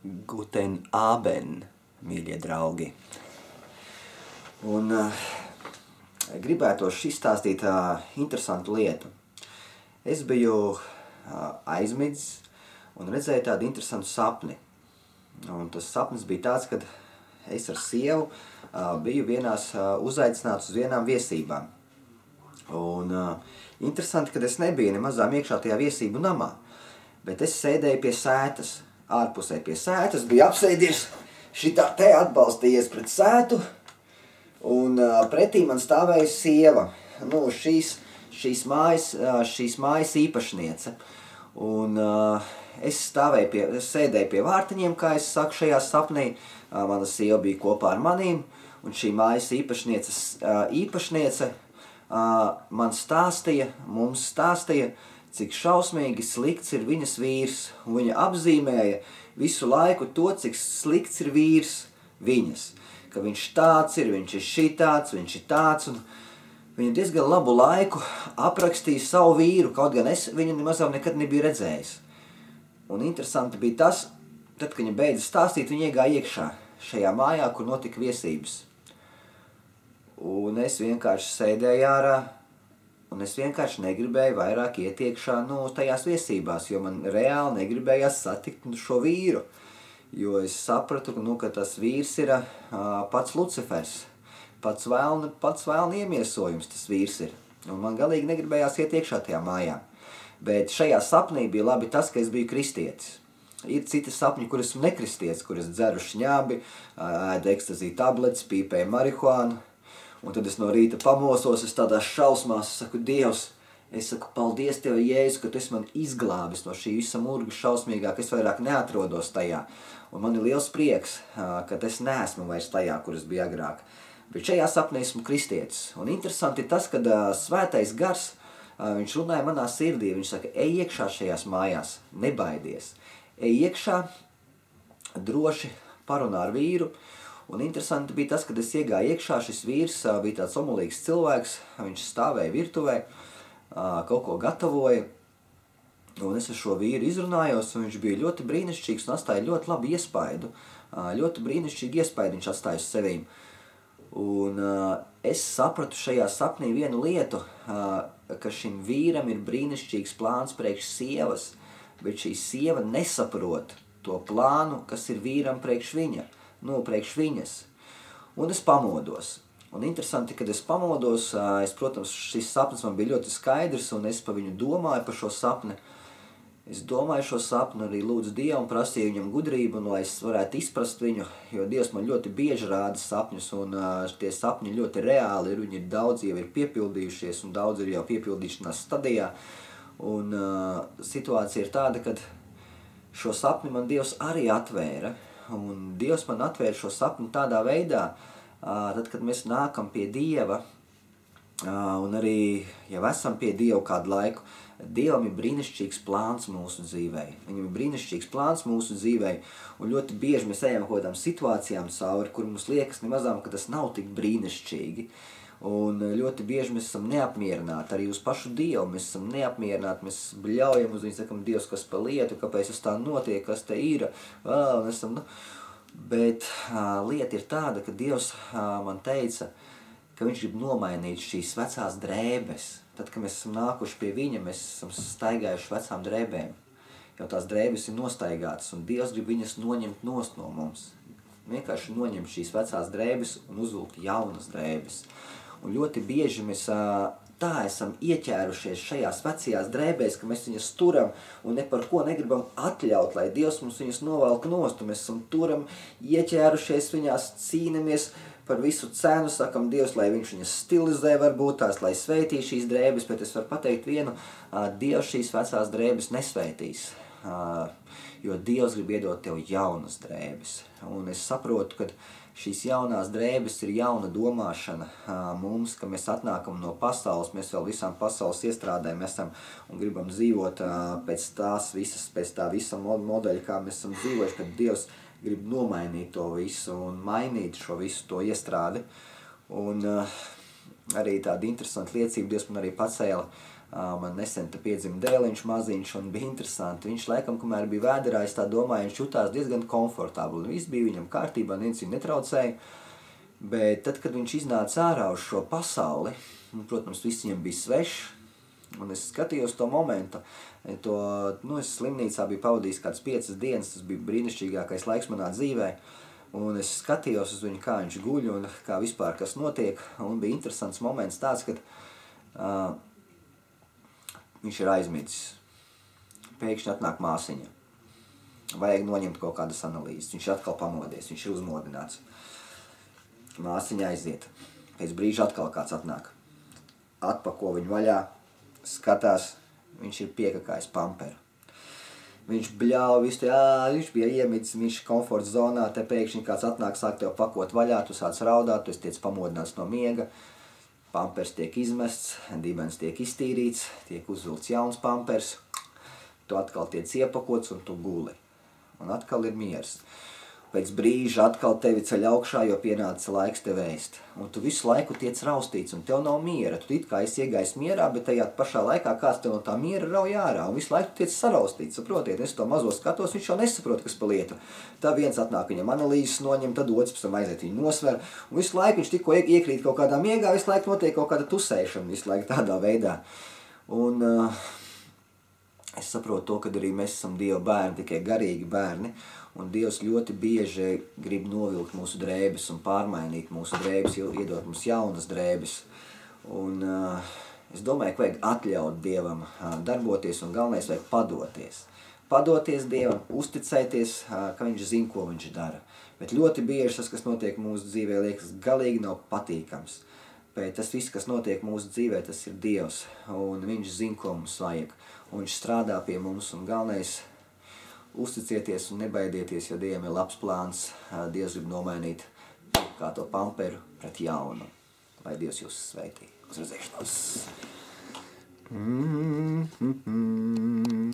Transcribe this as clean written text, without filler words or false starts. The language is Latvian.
Guten Abend, mīļie draugi. Un gribētos izstāstīt interesantu lietu. Es biju aizmidzis un redzēju tādu interesantu sapni. Un tas sapnis bija tāds, kad es ar sievu biju uzaicināts uz vienām viesībām. Un interesanti, kad es nebiju nemazām iekšā tajā viesību namā, bet es sēdēju pie sētas. Ārpusē pie sētas, bija apsēdies, šitā te atbalstījies pret sētu, un pretī man stāvēja sieva, šīs mājas īpašniece. Un es sēdēju pie vārtiņiem, kā es saku šajā sapnī, mana sieva bija kopā ar manīm, un šī mājas īpašniece mums stāstīja, cik šausmīgi slikts ir viņas vīrs, un viņa apzīmēja visu laiku to, cik slikts ir vīrs viņas. Ka viņš tāds ir, viņš ir šitāds, viņš ir tāds, un viņa diezgan labu laiku aprakstīja savu vīru, kaut gan es viņu nemazām nekad nebiju redzējis. Un interesanti bija tas, tad, kad viņa beidza stāstīt, viņa iegāja iekšā šajā mājā, kur notika viesības. Un es vienkārši sēdēju ārā, un es vienkārši negribēju vairāk iet iekšā tajās viesībās, jo man reāli negribējās satikt šo vīru. Jo es sapratu, ka tas vīrs ir pats Lucifers, pats vēlna iemiesojums tas vīrs ir. Un man galīgi negribējās iet iekšā tajā mājā. Bet šajā sapnī bija labi tas, ka es biju kristietis. Ir citi sapņi, kur esmu nekristietis, kur es dzeru šņābi, ēdu ekstazī tabletes, pīpēju marihuānu. Un tad es no rīta pamosos, es tādās šausmās, es saku, Dievs, es saku, paldies Tev, Jēzus, ka Tu esi man izglābis no šī visa murga šausmīgā, ka es vairāk neatrodos tajā. Un man ir liels prieks, ka es neesmu vairs tajā, kur es biju agrāk. Bet šajā sapnī esmu kristietis. Un interesanti ir tas, kad svētais gars, viņš runāja manā sirdī, viņš saka, ej iekšā šajās mājās, nebaidies. Ej iekšā, droši parunā ar vīru. Un interesanti bija tas, kad es iegāju iekšā, šis vīrs bija tāds omulīgs cilvēks, viņš stāvēja virtuvē, kaut ko gatavoja, un es ar šo vīru izrunājos, un viņš bija ļoti brīnišķīgs un atstāja ļoti labu iespaidu, ļoti brīnišķīgu iespaidu viņš atstāja uz sevīm. Un es sapratu šajā sapnī vienu lietu, ka šim vīram ir brīnišķīgs plāns priekš sievas, bet šī sieva nesaprot to plānu, kas ir vīram priekš viņa. Priekš viņas. Un es pamodos. Un interesanti, kad es pamodos, protams, šis sapnis man bija ļoti skaidrs, un es pa viņu domāju par šo sapni. Es domāju šo sapni, arī lūdzu Dievu un prasīju viņam gudrību, lai es varētu izprast viņu, jo Dievs man ļoti bieži rāda sapņus, un tie sapņi ļoti reāli ir, viņi daudz jau ir piepildījušies, un daudz ir jau piepildīšanās stadijā. Un situācija ir tāda, kad šo sapni man Dievs arī atvēra. Un Dievs man atvēra šo sapni tādā veidā, tad, kad mēs nākam pie Dieva, un arī, ja esam pie Dieva kādu laiku, Dievam ir brīnišķīgs plāns mūsu dzīvē. Viņam ir brīnišķīgs plāns mūsu dzīvē, un ļoti bieži mēs ejam kaut kādām situācijām cauri, kur mums liekas nemazām, ka tas nav tik brīnišķīgi. Un ļoti bieži mēs esam neapmierināti, arī uz pašu Dievu mēs esam neapmierināti, mēs bļaujam uz viņu, sakam, Dievs, kas pa lietu, kāpēc tas tā notiek, kas te ir, bet lieta ir tāda, ka Dievs man teica, ka viņš grib nomainīt šīs vecās drēbes. Tad, kad mēs esam nākuši pie viņa, mēs esam staigājuši vecām drēbēm, jo tās drēbes ir nostaigātas, un Dievs grib viņas noņemt nost no mums. Vienkārši noņemt šīs vecās drēbes un uzvilkt jaunas drēbes. Un ļoti bieži mēs tā esam ieķērušies šajās vecajās drēbēs, ka mēs viņas turam un ne par ko negribam atļaut, lai Dievs mums viņas novelk nost. Mēs esam turam, ieķērušies viņās, cīnamies par visu cenu, sakam Dievs, lai viņš viņas stilizē varbūt tās, lai sveitī šīs drēbes, bet es varu pateikt vienu, Dievs šīs vecās drēbes nesveitīs, jo Dievs grib iedot tev jaunas drēbes. Un es saprotu, ka šīs jaunās drēbes ir jauna domāšana mums, ka mēs atnākam no pasaules, mēs vēl visām pasaules iestrādēm esam un gribam dzīvot pēc tā visa modeļa, kā mēs esam dzīvojuši, kad Dievs grib nomainīt to visu un mainīt šo visu to iestrādi. Un arī tāda interesanta liecība, Dievs man arī pacēla Man nesen te piedzima dēliņš maziņš un bija interesanti. Viņš laikam, kamēr bija vēderā, es tā domāju, viņš jutās diezgan komfortabli. Viss bija viņam kārtībā, neviens viņu netraucēja. Bet tad, kad viņš iznāca ārā uz šo pasauli, un, protams, viss viņam bija svešs, un es skatījos to momentu, es slimnīcā biju pavadījis kāds 5 dienas, tas bija brīnišķīgākais laiks manā dzīvē, un es skatījos uz viņu, kā viņš guļ un kā vispār kas notiek, un bija interesants moments tāds, kad viņš ir aizmidzis. Pēkšņi atnāk māsiņa. Vajag noņemt kaut kādas analīzes. Viņš atkal pamodies, viņš ir uzmodināts. Māsiņa aiziet. Pēc brīža atkal kāds atnāk. Atpako viņu vaļā, skatās, viņš ir piekakājis pamperu. Viņš bļauj, viņš bija iemidzis, viņš komforta zonā, te pēkšņi kāds atnāk, sāk tev pakot vaļā, tu sāc raudāt, tu esi tiec pamodināts no miega. Pampers tiek izmests, dibens tiek iztīrīts, tiek uzvilkts jauns pampers, tu atkal tiec iepakots un tu guli. Un atkal ir miers. Pēc brīža atkal tevi ceļ augšā, jo pienāca laiks tev ēst. Un tu visu laiku tiec raustīts, un tev nav miera. Tu it kā esi iegājis mierā, bet tajā pašā laikā kāds tev no tā miera rauj ārā. Un visu laiku tu tiec saraustīts, saprotiet? Es to mazo skatos, viņš jau nesaprot, kas pa lietu. Tā viens atnāk viņam analīzes noņem, tad otrs pēc tam aiziet viņu nosver. Un visu laiku viņš tikko iekrīt kaut kādā miegā, visu laiku notiek kaut kāda tusēšana, visu laiku tādā veidā. Un es saprotu to, ka arī mēs esam Dieva bērni, tikai garīgi bērni. Un Dievs ļoti bieži grib novilkt mūsu drēbes un pārmainīt mūsu drēbes, iedot mums jaunas drēbes. Un es domāju, ka vajag atļaut Dievam darboties un galvenais vajag padoties. Padoties Dievam, uzticēties, ka viņš zina, ko viņš dara. Bet ļoti bieži tas, kas notiek mūsu dzīvē, liekas galīgi nav patīkams. Bet tas viss, kas notiek mūsu dzīvē, tas ir Dievs. Un viņš zina, ko mums vajag. Un viņš strādā pie mums un galvenais uzticieties un nebaidieties, jo Dievam ir labs plāns. Dievs grib nomainīt kā to pamperu pret jaunu. Lai Dievs jūs sveitī. Uz redzēšanos!